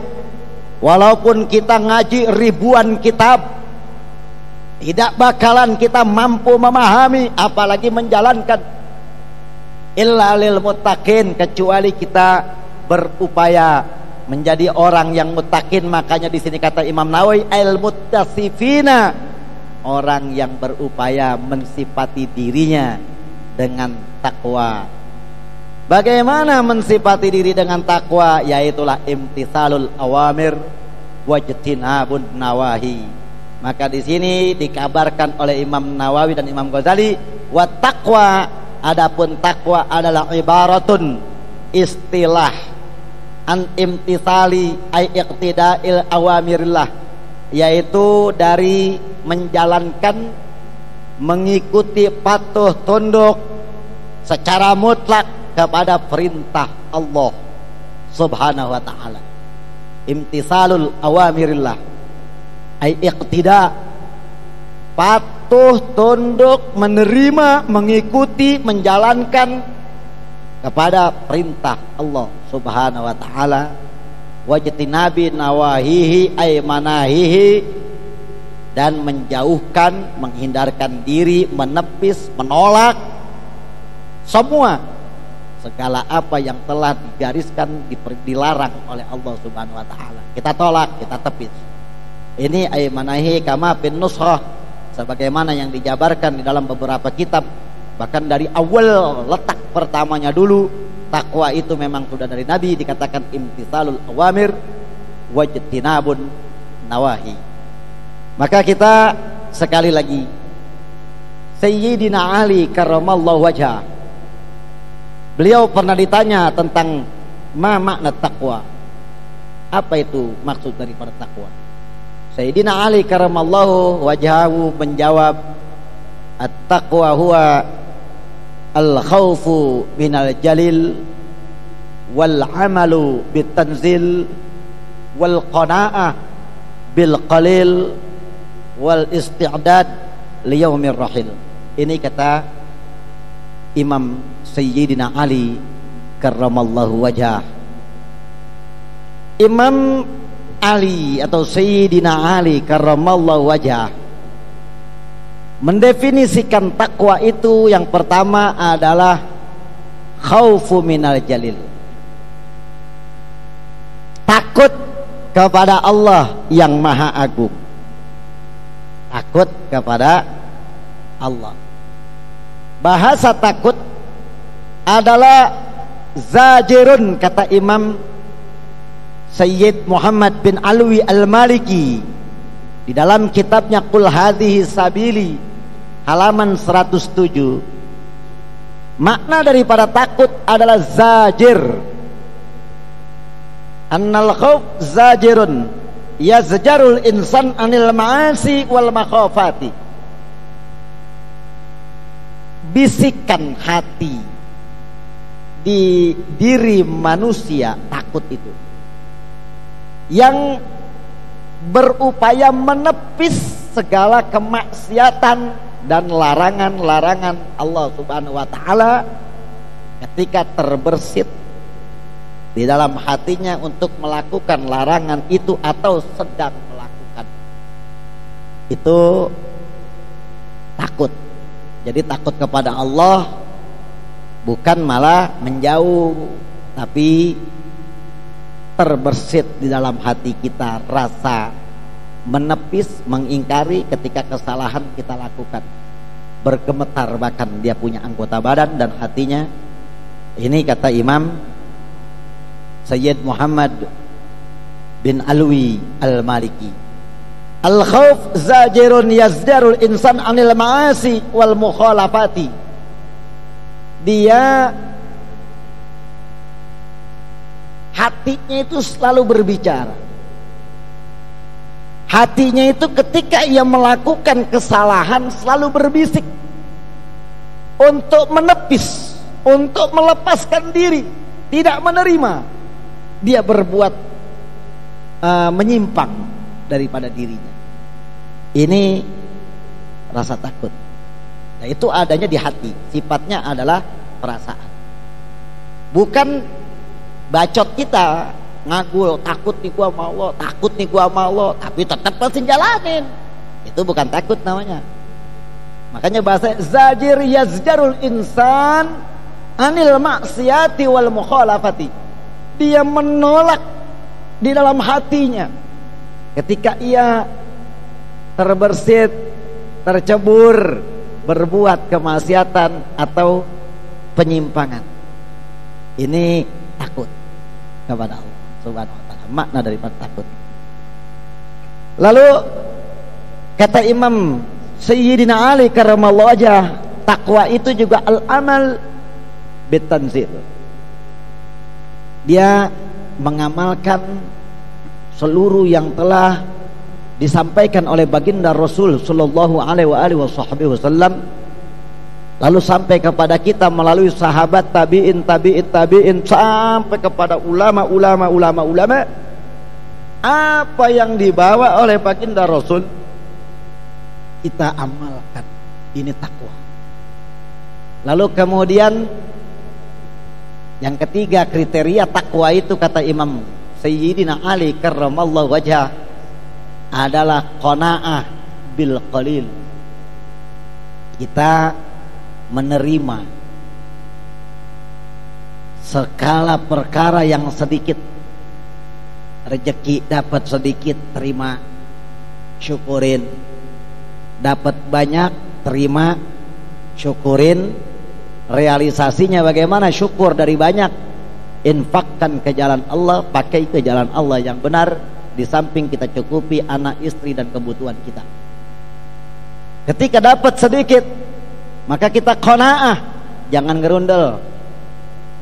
walaupun kita ngaji ribuan kitab, tidak bakalan kita mampu memahami apalagi menjalankan illa lil muttaqin, kecuali kita berupaya menjadi orang yang muttaqin. Makanya di sini kata Imam Nawawi al muttasifina, orang yang berupaya mensifati dirinya dengan takwa. Bagaimana mensifati diri dengan takwa? Yaitulah imtitsalul awamir wajtinabun nawahi. Maka di sini dikabarkan oleh Imam Nawawi dan Imam Ghazali, wa taqwa, adapun takwa adalah ibaratun, istilah, an imtitsali ay iqtida'il awamirillah, yaitu dari menjalankan, mengikuti, patuh tunduk secara mutlak kepada perintah Allah Subhanahu wa ta'ala. Imtitsalul awamirillah ay iqtida, patuh tunduk, menerima, mengikuti, menjalankan kepada perintah Allah Subhanahu wa ta'ala. Wajtinabi nawahihi ay manahihi, dan menjauhkan, menghindarkan diri, menepis, menolak semua segala apa yang telah digariskan, dilarang oleh Allah Subhanahu wa ta'ala. Kita tolak, kita tepis. Ini ay manahi kama bin nusrah, sebagaimana yang dijabarkan di dalam beberapa kitab. Bahkan dari awal letak pertamanya dulu, takwa itu memang sudah dari Nabi, dikatakan imtitsalul awamir wajtinabun nawahi. Maka kita sekali lagi, Sayyidina Ali karramallahu wajhah, beliau pernah ditanya tentang ma makna takwa, apa itu maksud daripada takwa. Sayyidina Ali karramallahu wajhahu menjawab, at-taqwa huwa al-khawfu minal jalil wal amalu bitanzil wal qana'ah bil qalil wal isti'dad liyaumir rahil. Ini kata Imam Sayyidina Ali karramallahu wajhah. Imam Ali atau Sayyidina Ali karramallahu wajhah mendefinisikan takwa itu, yang pertama adalah khaufu minal jalil, takut kepada Allah yang maha agung. Takut kepada Allah. Bahasa takut adalah zajirun, kata Imam Sayyid Muhammad bin Alwi al-Maliki di dalam kitabnya Qul Hadhihi Sabili halaman 107. Makna daripada takut adalah zajir. Annal khauf zajirun yazjarul insan anil ma'asi wal makhafati. Bisikan hati di diri manusia, takut itu, yang berupaya menepis segala kemaksiatan dan larangan-larangan Allah Subhanahu wa ta'ala ketika terbersit di dalam hatinya untuk melakukan larangan itu atau sedang melakukan itu. Takut. Jadi takut kepada Allah bukan malah menjauh, tapi terbersit di dalam hati kita rasa menepis, mengingkari ketika kesalahan kita lakukan. Bergemetar bahkan dia punya anggota badan dan hatinya. Ini kata Imam Sayyid Muhammad bin Alwi al-Maliki, al-khauf zajirun yazdarul insan anil ma'asi wal mukhalafati. Dia hatinya itu selalu berbicara. Hatinya itu ketika ia melakukan kesalahan selalu berbisik untuk menepis, untuk melepaskan diri, tidak menerima dia berbuat menyimpang daripada dirinya. Ini rasa takut. Nah, itu adanya di hati. Sifatnya adalah perasaan. Bukan bacot kita ngaku takut nih gua sama Allah, takut nih gua sama Allah, tapi tetap masih jalanin. Itu bukan takut namanya. Makanya bahasa zajir yazjarul insan anil maksiati wal mukhalafati. Dia menolak di dalam hatinya ketika ia terbersit, tercebur berbuat kemaksiatan atau penyimpangan. Ini takut kepada Allah Subhanahu wa ta'ala. Makna daripada takut. Lalu kata Imam Sayyidina Ali karramallahu wajhah, takwa itu juga al-amal bitanzil. Dia mengamalkan seluruh yang telah disampaikan oleh baginda Rasul sallallahu alaihi wasallam, lalu sampai kepada kita melalui sahabat, tabi'in sampai kepada ulama. Apa yang dibawa oleh baginda Rasul kita amalkan. Ini takwa. Lalu kemudian yang ketiga kriteria takwa itu kata Imam Sayyidina Ali karramallahu wajhah adalah qanaah bil qalil. Kita menerima segala perkara yang sedikit. Rezeki dapat sedikit, terima, syukurin. Dapat banyak, terima, syukurin. Realisasinya bagaimana? Syukur dari banyak. Infakkan ke jalan Allah, pakai ke jalan Allah yang benar. Di samping kita cukupi anak, istri, dan kebutuhan kita. Ketika dapat sedikit, maka kita qanaah. Jangan gerundel,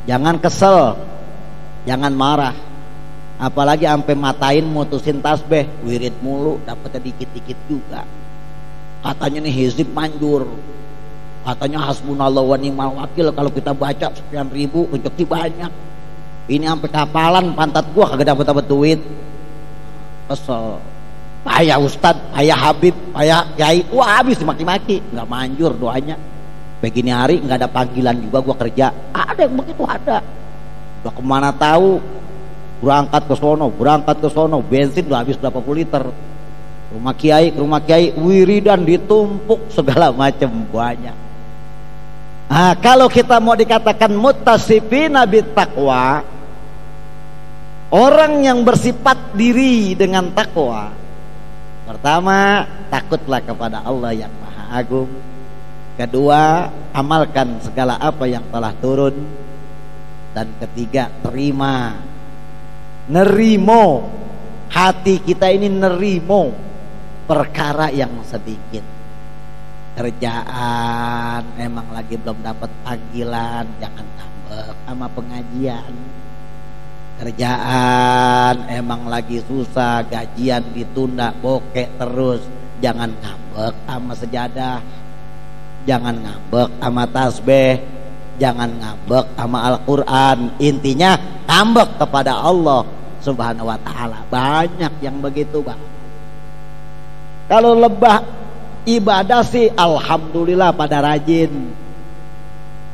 jangan kesel, jangan marah. Apalagi sampai matain mutusin tasbih, wirid mulu, dapatnya dikit-dikit juga. Katanya nih hizib manjur, katanya hasbunallah wa ni'mal wakil, kalau kita baca sekian ribu rezeki banyak. Ini sampai kapalan pantat gua kagak dapat duit. Kesel. Payah ustad, payah habib, payah kiai, wah habis maki-maki. Nggak manjur doanya. Begini hari nggak ada panggilan juga gua kerja. Ada yang begitu ada. Udah kemana tahu, berangkat ke sono, bensin udah habis berapa puluh liter. Rumah kiai, wiridan ditumpuk segala macam banyak. Nah, kalau kita mau dikatakan muttasifina bittaqwa, orang yang bersifat diri dengan takwa, pertama, takutlah kepada Allah yang Maha Agung. Kedua, amalkan segala apa yang telah turun. Dan ketiga, terima, nerimo. Hati kita ini nerimo perkara yang sedikit. Kerjaan emang lagi belum dapat panggilan, jangan ngambek sama pengajian. Kerjaan emang lagi susah, gajian ditunda, bokek terus, jangan ngambek sama sejadah, jangan ngambek sama tasbih, jangan ngambek sama Al-Quran. Intinya ngambek kepada Allah Subhanahu wa ta'ala. Banyak yang begitu, Bang. Kalau lebah ibadah sih alhamdulillah pada rajin.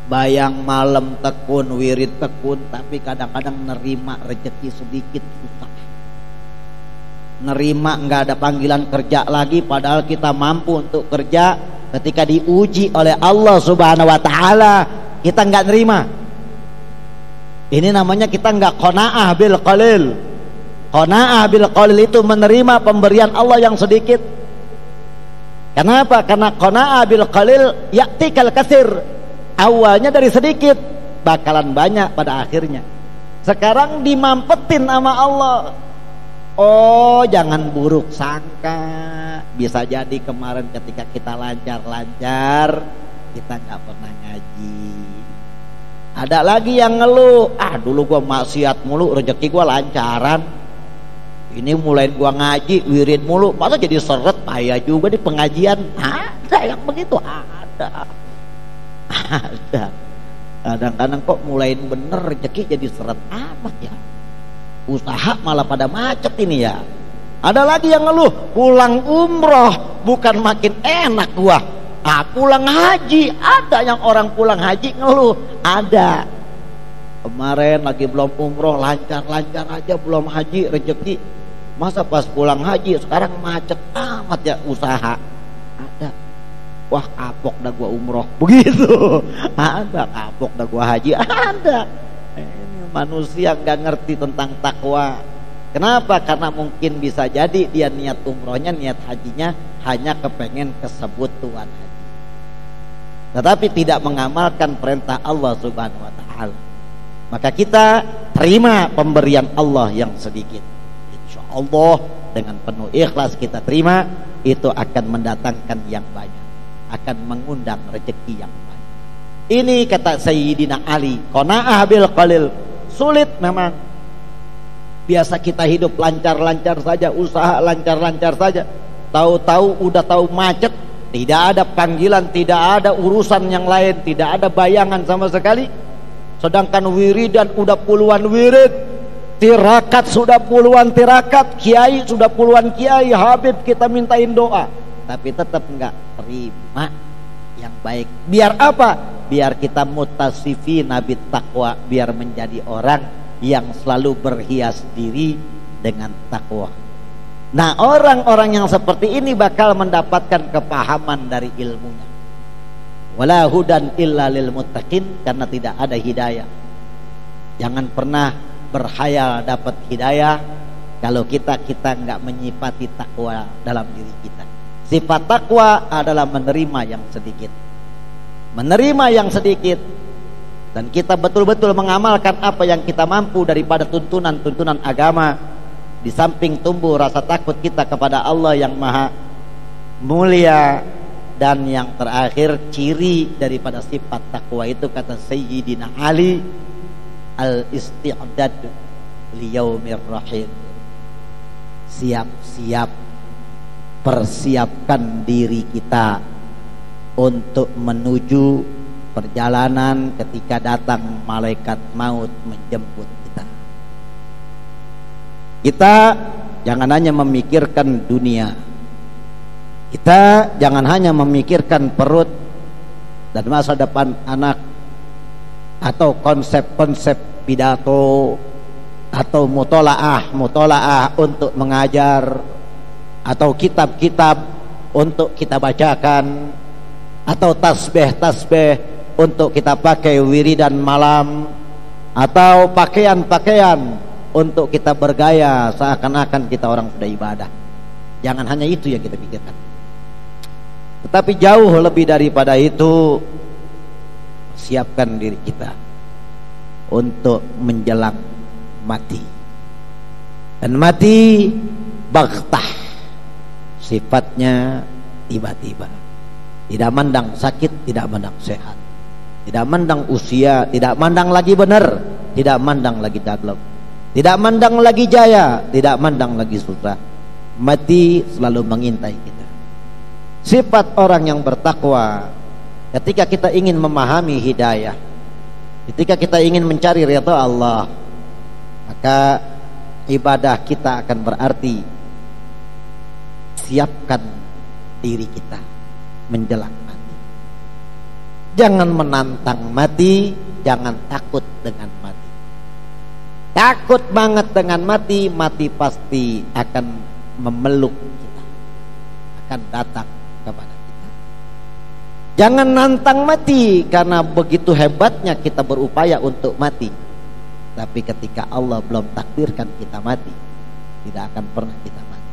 Bayang malam tekun, wirid tekun, tapi kadang-kadang nerima rezeki sedikit susah. Nerima nggak ada panggilan kerja lagi, padahal kita mampu untuk kerja. Ketika diuji oleh Allah Subhanahu wa ta'ala, kita nggak nerima. Ini namanya kita nggak qanaah bil qalil. Qanaah bil qalil itu menerima pemberian Allah yang sedikit. Kenapa? Karena qanaah bil qalil ya'tikal katsir. Awalnya dari sedikit, bakalan banyak pada akhirnya. Sekarang dimampetin sama Allah. Oh, jangan buruk sangka. Bisa jadi kemarin ketika kita lancar-lancar, kita nggak pernah ngaji. Ada lagi yang ngeluh, dulu gua maksiat mulu, rezeki gua lancaran. Ini mulai gua ngaji, wirid mulu, masa jadi seret, payah juga di pengajian. Ada yang begitu, ada. Kadang-kadang kok mulai bener rezeki jadi seret amat ya. Usaha malah pada macet ini ya. Ada lagi yang ngeluh, pulang umroh bukan makin enak gua. Pulang haji, ada yang orang pulang haji ngeluh, ada. Kemarin lagi belum umroh, lancar-lancar aja belum haji rezeki. Masa pas pulang haji sekarang macet amat ya usaha. Ada. Wah kapok dah gua umroh. Begitu. Ada kapok dah gua haji. Ada. Ini manusia gak ngerti tentang takwa. Kenapa? Karena mungkin bisa jadi dia niat umrohnya, niat hajinya hanya kepengen kesebut Tuhan haji, tetapi tidak mengamalkan perintah Allah Subhanahu wa ta'ala. Maka kita terima pemberian Allah yang sedikit, insya Allah dengan penuh ikhlas kita terima, itu akan mendatangkan yang banyak, akan mengundang rezeki yang banyak. Ini kata Sayyidina Ali, qanaah bil qalil. Sulit memang. Biasa kita hidup lancar-lancar saja, usaha lancar-lancar saja, tahu-tahu udah tahu macet, tidak ada panggilan, tidak ada urusan yang lain, tidak ada bayangan sama sekali. Sedangkan wiridan udah puluhan wirid, tirakat sudah puluhan tirakat, kiai sudah puluhan kiai, habib kita mintain doa, tapi tetap enggak terima yang baik. Biar apa? Biar kita mutasifina bit taqwa, biar menjadi orang yang selalu berhias diri dengan takwa. Nah, orang-orang yang seperti ini bakal mendapatkan kepahaman dari ilmunya. Wala hudan illa lil muttaqin, karena tidak ada hidayah. Jangan pernah berkhayal dapat hidayah kalau kita enggak menyifati takwa dalam diri kita. Sifat takwa adalah menerima yang sedikit. Menerima yang sedikit. Dan kita betul-betul mengamalkan apa yang kita mampu daripada tuntunan-tuntunan agama. Di samping tumbuh rasa takut kita kepada Allah yang maha mulia. Dan yang terakhir, ciri daripada sifat takwa itu kata Sayyidina Ali, al-isti'dad liyaumir rahim. Siap-siap, persiapkan diri kita untuk menuju perjalanan ketika datang malaikat maut menjemput kita. Kita jangan hanya memikirkan dunia. Kita jangan hanya memikirkan perut dan masa depan anak, atau konsep-konsep pidato, atau mutolaah untuk mengajar, atau kitab-kitab untuk kita bacakan, atau tasbih untuk kita pakai wiridan malam, atau pakaian-pakaian untuk kita bergaya seakan-akan kita orang sudah ibadah. Jangan hanya itu yang kita pikirkan, tetapi jauh lebih daripada itu, siapkan diri kita untuk menjelang mati. Dan mati baghtah, sifatnya tiba-tiba, tidak mandang sakit, tidak mandang sehat, tidak mandang usia, tidak mandang lagi benar, tidak mandang lagi daglem, tidak mandang lagi jaya, tidak mandang lagi susah. Mati selalu mengintai kita. Sifat orang yang bertakwa, ketika kita ingin memahami hidayah, ketika kita ingin mencari ridha Allah, maka ibadah kita akan berarti siapkan diri kita menjelang mati. Jangan menantang mati, jangan takut dengan mati. Takut banget dengan mati, mati pasti akan memeluk kita, akan datang kepada kita. Jangan nantang mati, karena begitu hebatnya kita berupaya untuk mati, tapi ketika Allah belum takdirkan kita mati, tidak akan pernah kita mati.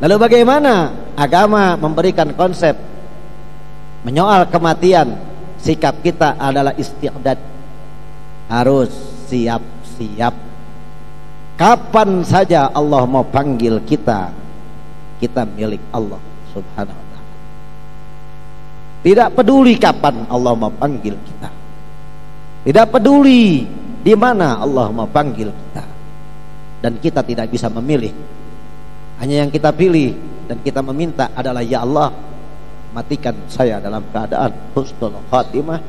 Lalu bagaimana agama memberikan konsep menyoal kematian? Sikap kita adalah isti'dad, harus siap-siap. Kapan saja Allah mau panggil kita, kita milik Allah Subhanahu wa ta'ala. Tidak peduli kapan Allah mau panggil kita, tidak peduli di mana Allah mau panggil kita, dan kita tidak bisa memilih. Hanya yang kita pilih dan kita meminta adalah, ya Allah, matikan saya dalam keadaan husnul khatimah,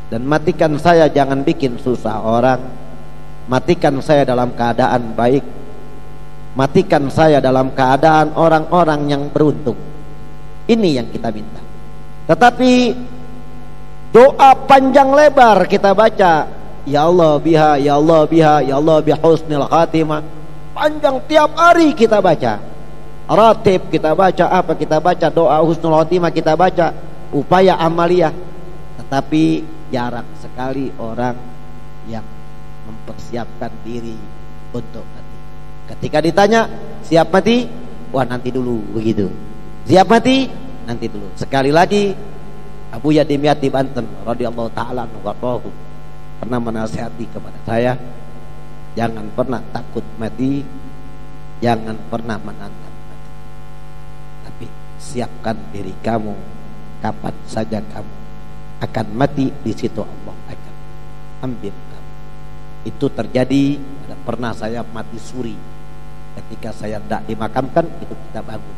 dan matikan saya jangan bikin susah orang, matikan saya dalam keadaan baik, matikan saya dalam keadaan orang-orang yang beruntung. Ini yang kita minta. Tetapi doa panjang lebar kita baca, ya Allah biha, ya Allah biha, ya Allah bi husnil khatimah, panjang tiap hari kita baca. ratib kita baca, apa kita baca, doa husnul khotimah kita baca, upaya amaliyah. Tetapi jarang sekali orang yang mempersiapkan diri untuk mati. Ketika ditanya siap mati, wah nanti dulu, begitu. Siap mati, nanti dulu. Sekali lagi Abu Yadim Yati Banten radhiyallahu taala anhu pernah menasihati kepada saya, jangan pernah takut mati, jangan pernah menantang mati, tapi siapkan diri kamu kapan saja kamu akan mati, di situ Allah akan ambil kamu. Itu terjadi. Pernah saya mati suri ketika saya tidak dimakamkan, itu kita bangun.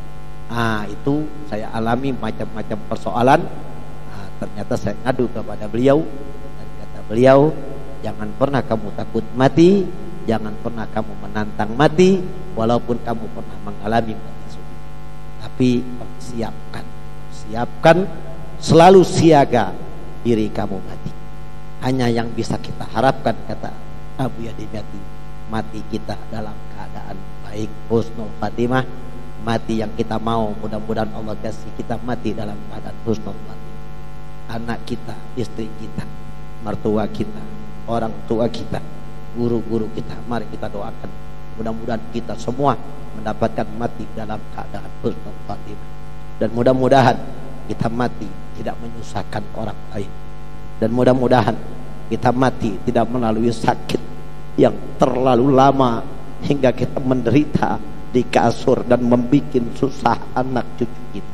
Itu saya alami macam-macam persoalan. Ternyata saya ngadu kepada beliau, dan kata beliau, jangan pernah kamu takut mati, jangan pernah kamu menantang mati, walaupun kamu pernah mengalami mati suri. Tapi siapkan, selalu siaga diri kamu mati. Hanya yang bisa kita harapkan, kata Abu Yadim Yati, mati kita dalam keadaan baik, husnul khatimah. Mati yang kita mau, mudah-mudahan Allah kasih kita mati dalam keadaan husnul khatimah. Anak kita, istri kita, mertua kita, orang tua kita, guru-guru kita, mari kita doakan mudah-mudahan kita semua mendapatkan mati dalam keadaan husnul khatimah. Dan mudah-mudahan kita mati tidak menyusahkan orang lain, dan mudah-mudahan kita mati tidak melalui sakit yang terlalu lama hingga kita menderita di kasur dan membuat susah anak cucu kita.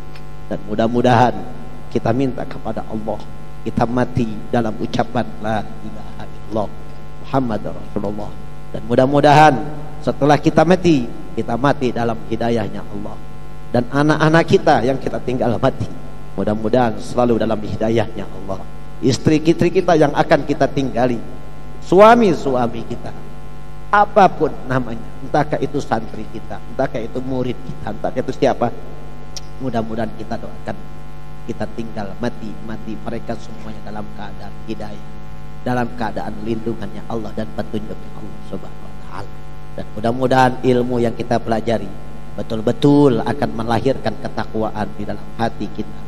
Dan mudah-mudahan kita minta kepada Allah, kita mati dalam ucapan la ilaha illallah Muhammad Rasulullah. Dan mudah-mudahan setelah kita mati dalam hidayahnya Allah. Dan anak-anak kita yang kita tinggal mati, mudah-mudahan selalu dalam hidayahnya Allah. Istri-istri kita yang akan kita tinggali, suami-suami kita, apapun namanya, entahkah itu santri kita, entahkah itu murid kita, entahkah itu siapa, mudah-mudahan kita doakan kita tinggal mati mereka semuanya dalam keadaan hidayah, dalam keadaan lindungannya Allah dan petunjuknya Allah Subhanahu wa taala. Dan mudah-mudahan ilmu yang kita pelajari betul-betul akan melahirkan ketakwaan di dalam hati kita,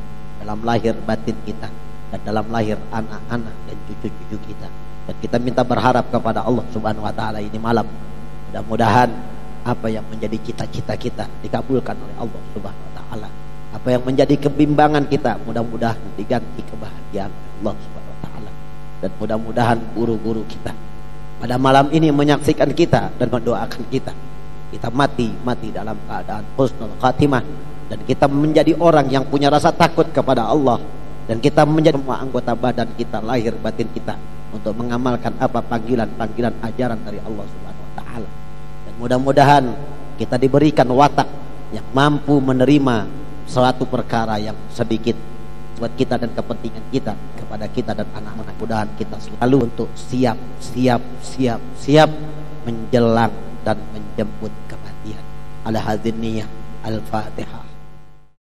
dalam lahir batin kita, dan dalam lahir anak-anak dan cucu-cucu kita. Dan kita minta berharap kepada Allah Subhanahu wa taala ini malam, mudah-mudahan apa yang menjadi cita-cita kita dikabulkan oleh Allah Subhanahu wa taala. Apa yang menjadi kebimbangan kita mudah-mudahan diganti kebahagiaan Allah Subhanahu wa taala. Dan mudah-mudahan guru-guru kita pada malam ini menyaksikan kita dan mendoakan kita mati dalam keadaan husnul khatimah, dan kita menjadi orang yang punya rasa takut kepada Allah, dan kita menjadi semua anggota badan kita, lahir batin kita, untuk mengamalkan apa panggilan-panggilan ajaran dari Allah Subhanahu wa taala. Dan mudah-mudahan kita diberikan watak yang mampu menerima suatu perkara yang sedikit buat kita dan kepentingan kita, kepada kita dan anak-anak. Mudah-mudahan kita selalu untuk siap menjelang dan menjemput kematian. Ala hadzin niyah. Al-Fatihah.